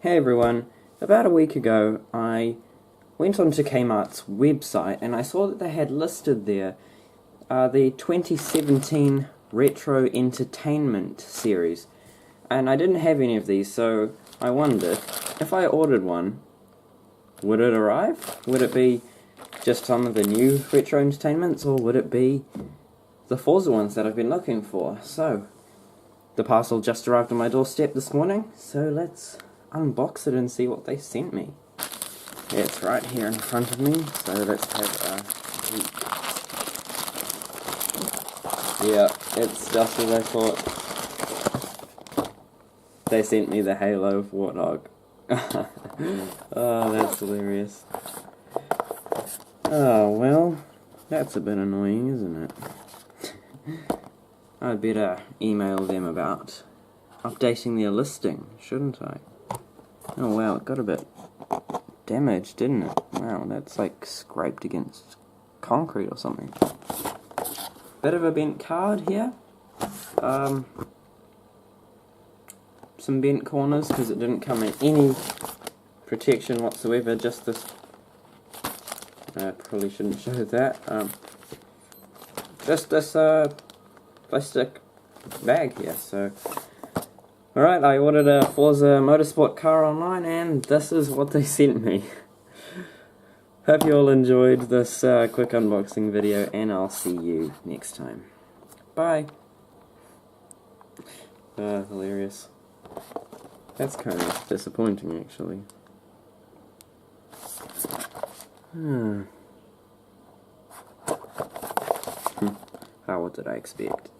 Hey everyone, about a week ago I went onto Kmart's website and I saw that they had listed there the 2017 Retro Entertainment series, and I didn't have any of these, so I wondered, if I ordered one, would it arrive? Would it be just some of the new Retro Entertainments, or would it be the Forza ones that I've been looking for? So, the parcel just arrived on my doorstep this morning, so let's unbox it and see what they sent me. It's right here in front of me, so let's have a peek. Yeah, it's just as I thought. They sent me the Halo Warthog. Oh, that's hilarious. Oh, well, that's a bit annoying, isn't it? I'd better email them about updating their listing, shouldn't I? Oh wow, it got a bit damaged, didn't it? Wow, that's like scraped against concrete or something. Bit of a bent card here. Some bent corners because it didn't come in any protection whatsoever, just this. I probably shouldn't show that. Just this plastic bag here, so. Alright, I ordered a Forza motorsport car online and this is what they sent me. Hope you all enjoyed this quick unboxing video, and I'll see you next time. Bye! Hilarious. That's kind of disappointing, actually. What did I expect?